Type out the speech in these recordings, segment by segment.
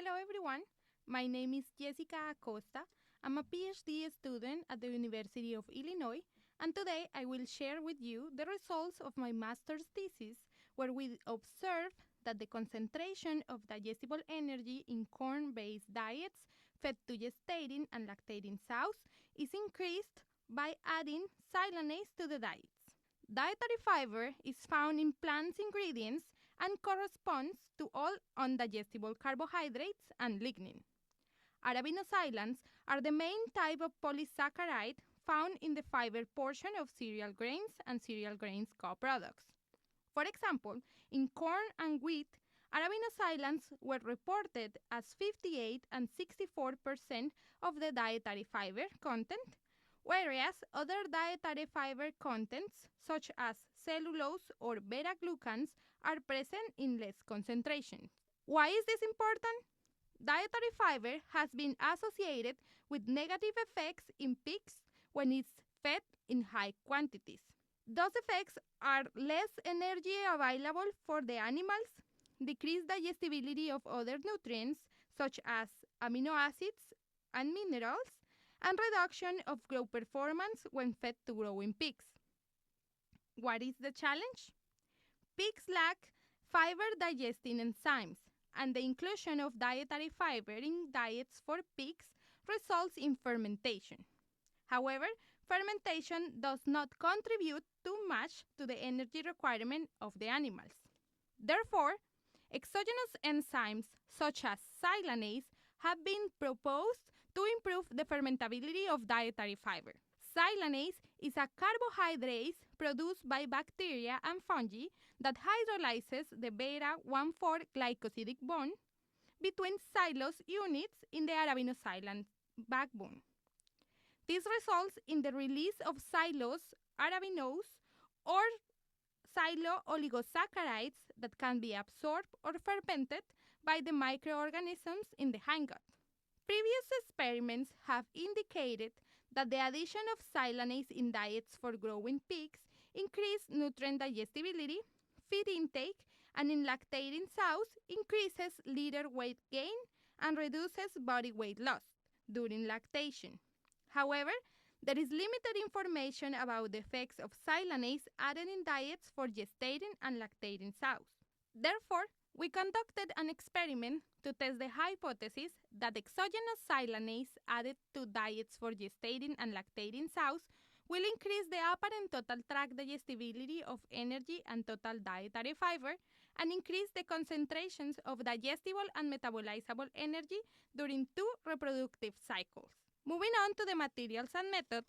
Hello everyone, my name is Jessica Acosta. I'm a PhD student at the University of Illinois, and today I will share with you the results of my master's thesis, where we observe that the concentration of digestible energy in corn-based diets fed to gestating and lactating sows is increased by adding xylanase to the diets. Dietary fiber is found in plants' ingredients and corresponds to all undigestible carbohydrates and lignin. Arabinoxylans are the main type of polysaccharide found in the fiber portion of cereal grains and cereal grains co-products. For example, in corn and wheat, arabinoxylans were reported as 58 and 64% of the dietary fiber content, whereas other dietary fiber contents, such as cellulose or beta-glucans, are present in less concentration. Why is this important? Dietary fiber has been associated with negative effects in pigs when it's fed in high quantities. Those effects are less energy available for the animals, decreased digestibility of other nutrients such as amino acids and minerals, and reduction of growth performance when fed to growing pigs. What is the challenge? Pigs lack fiber digesting enzymes, and the inclusion of dietary fiber in diets for pigs results in fermentation. However, fermentation does not contribute too much to the energy requirement of the animals. Therefore, exogenous enzymes such as xylanase have been proposed to improve the fermentability of dietary fiber. Xylanase is a carbohydrate produced by bacteria and fungi that hydrolyzes the beta-1,4 glycosidic bond between xylose units in the arabinoxylan backbone. This results in the release of xylose arabinose or xylo-oligosaccharides that can be absorbed or fermented by the microorganisms in the hindgut. Previous experiments have indicated that the addition of xylanase in diets for growing pigs increases nutrient digestibility, feed intake, and in lactating sows increases litter weight gain and reduces body weight loss during lactation. However, there is limited information about the effects of xylanase added in diets for gestating and lactating sows. Therefore, we conducted an experiment to test the hypothesis that exogenous xylanase added to diets for gestating and lactating sows will increase the apparent total tract digestibility of energy and total dietary fiber and increase the concentrations of digestible and metabolizable energy during 2 reproductive cycles. Moving on to the materials and methods,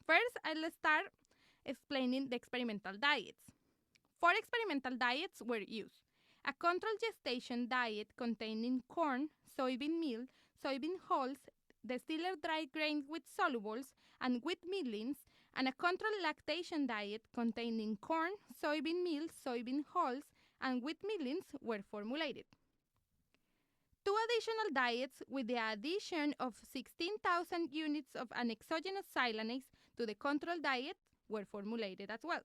first I'll start explaining the experimental diets. 4 experimental diets were used. A controlled gestation diet containing corn, soybean meal, soybean hulls, distilled dry grains with solubles, and wheat millings, and a controlled lactation diet containing corn, soybean meal, soybean hulls, and wheat millings were formulated. 2 additional diets with the addition of 16,000 units of an exogenous xylanase to the control diet were formulated as well.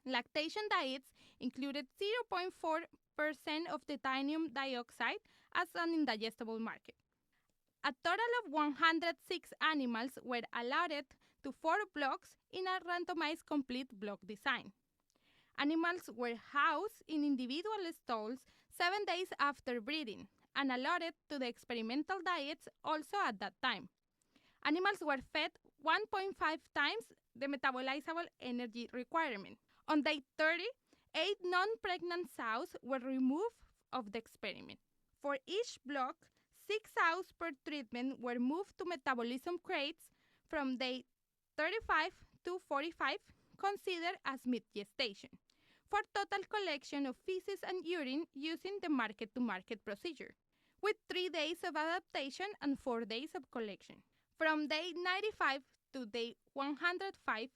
Lactation diets included 0.4% of titanium dioxide as an indigestible marker. A total of 106 animals were allotted to 4 blocks in a randomized complete block design. Animals were housed in individual stalls 7 days after breeding and allotted to the experimental diets also at that time. Animals were fed 1.5 times the metabolizable energy requirement. On day 30, 8 non-pregnant sows were removed of the experiment. For each block, 6 sows per treatment were moved to metabolism crates from day 35 to 45, considered as mid-gestation, for total collection of feces and urine using the market-to-market procedure, with 3 days of adaptation and 4 days of collection. From day 95 to day 105,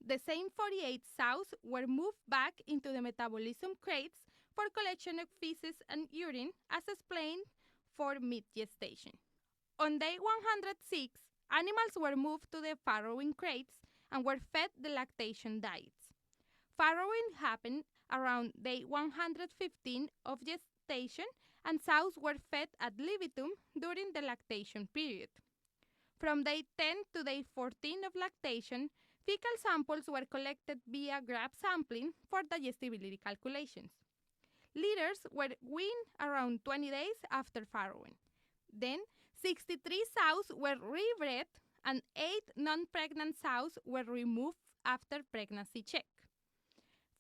the same 48 sows were moved back into the metabolism crates for collection of feces and urine as explained for mid-gestation. On day 106, animals were moved to the farrowing crates and were fed the lactation diets. Farrowing happened around day 115 of gestation and sows were fed ad libitum during the lactation period. From day 10 to day 14 of lactation, fecal samples were collected via grab sampling for digestibility calculations. Litters were weaned around 20 days after farrowing. Then, 63 sows were rebred and 8 non-pregnant sows were removed after pregnancy check.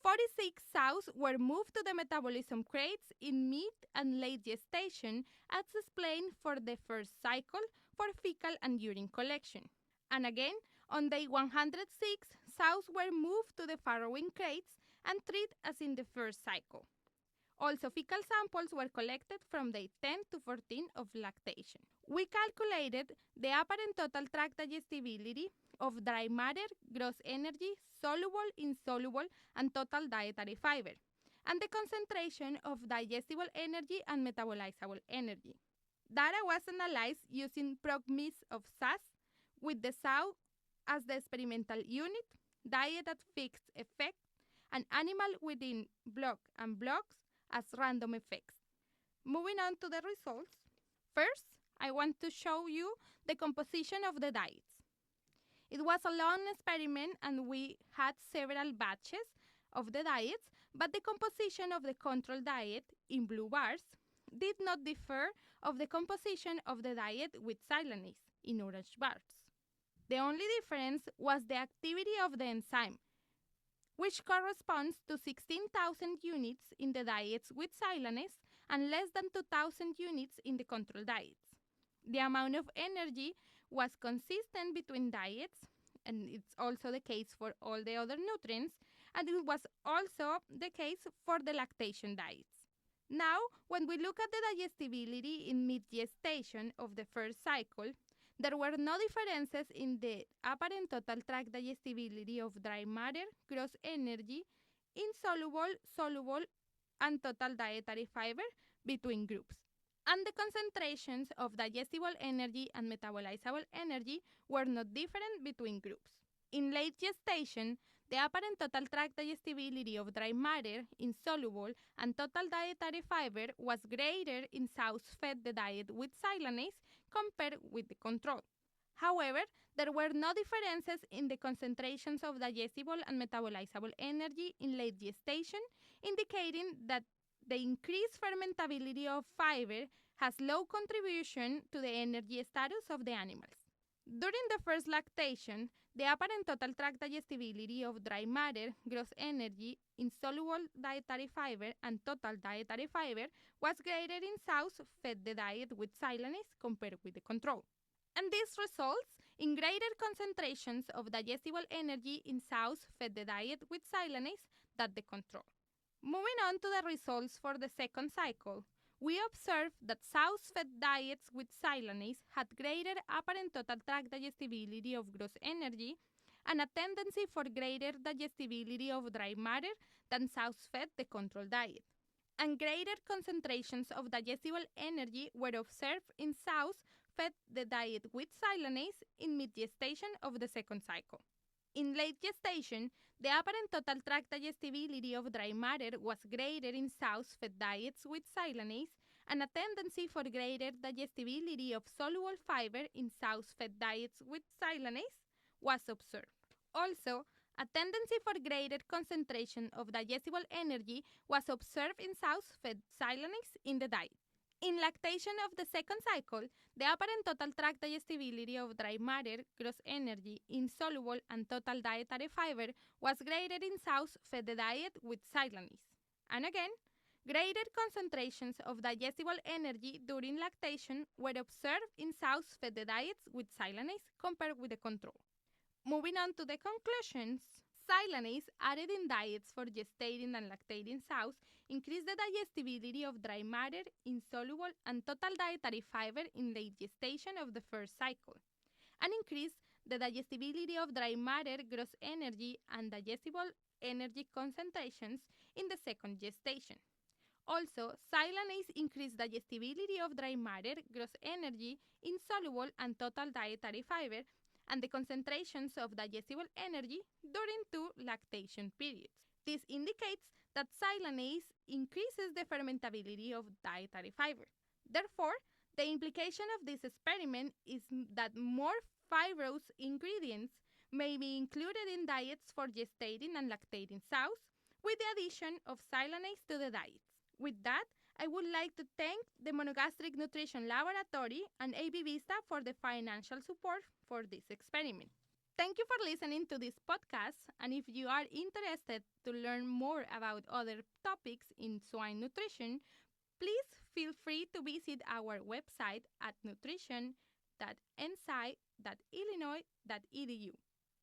46 sows were moved to the metabolism crates in mid and late gestation as explained for the first cycle for fecal and urine collection. And again, on day 106, sows were moved to the farrowing crates and treated as in the first cycle. Also, fecal samples were collected from day 10 to 14 of lactation. We calculated the apparent total tract digestibility of dry matter, gross energy, soluble, insoluble, and total dietary fiber, and the concentration of digestible energy and metabolizable energy. Data was analyzed using PROG-MIS of SAS with the sow as the experimental unit, diet at fixed effect, and animal within block and blocks as random effects. Moving on to the results. First, I want to show you the composition of the diets. It was a long experiment and we had several batches of the diets, but the composition of the control diet in blue bars did not differ of the composition of the diet with xylanase in orange bars. The only difference was the activity of the enzyme, which corresponds to 16,000 units in the diets with xylanase and less than 2,000 units in the control diets. The amount of energy was consistent between diets, and it's also the case for all the other nutrients, and it was also the case for the lactation diets. Now, when we look at the digestibility in mid-gestation of the first cycle, there were no differences in the apparent total tract digestibility of dry matter, gross energy, insoluble, soluble, and total dietary fiber between groups. And the concentrations of digestible energy and metabolizable energy were not different between groups. In late gestation, the apparent total tract digestibility of dry matter, insoluble, and total dietary fiber was greater in sows fed the diet with xylanase compared with the control. However, there were no differences in the concentrations of digestible and metabolizable energy in late gestation, indicating that the increased fermentability of fiber has low contribution to the energy status of the animals. During the first lactation, the apparent total tract digestibility of dry matter, gross energy, insoluble dietary fiber, and total dietary fiber was greater in sows fed the diet with xylanase compared with the control. And this results in greater concentrations of digestible energy in sows fed the diet with xylanase than the control. Moving on to the results for the second cycle, we observed that sows fed diets with xylanase had greater apparent total tract digestibility of gross energy and a tendency for greater digestibility of dry matter than sows fed the control diet. And greater concentrations of digestible energy were observed in sows fed the diet with xylanase in mid-gestation of the second cycle. In late gestation, the apparent total tract digestibility of dry matter was greater in sows fed diets with xylanase, and a tendency for greater digestibility of soluble fiber in sows fed diets with xylanase was observed. Also, a tendency for greater concentration of digestible energy was observed in sows fed xylanase in the diet. In lactation of the second cycle, the apparent total tract digestibility of dry matter, gross energy, insoluble, and total dietary fiber was greater in sows fed the diet with xylanase. And again, greater concentrations of digestible energy during lactation were observed in sows fed the diets with xylanase compared with the control. Moving on to the conclusions, xylanase added in diets for gestating and lactating sows increased the digestibility of dry matter, insoluble, and total dietary fiber in late gestation of the first cycle, and increased the digestibility of dry matter, gross energy, and digestible energy concentrations in the second gestation. Also, xylanase increased digestibility of dry matter, gross energy, insoluble, and total dietary fiber, and the concentrations of digestible energy during two lactation periods. This indicates that xylanase increases the fermentability of dietary fiber. Therefore, the implication of this experiment is that more fibrous ingredients may be included in diets for gestating and lactating sows with the addition of xylanase to the diets. With that, I would like to thank the Monogastric Nutrition Laboratory and AB Vista for the financial support for this experiment. Thank you for listening to this podcast, and if you are interested to learn more about other topics in swine nutrition, please feel free to visit our website at nutrition.nsi.illinois.edu.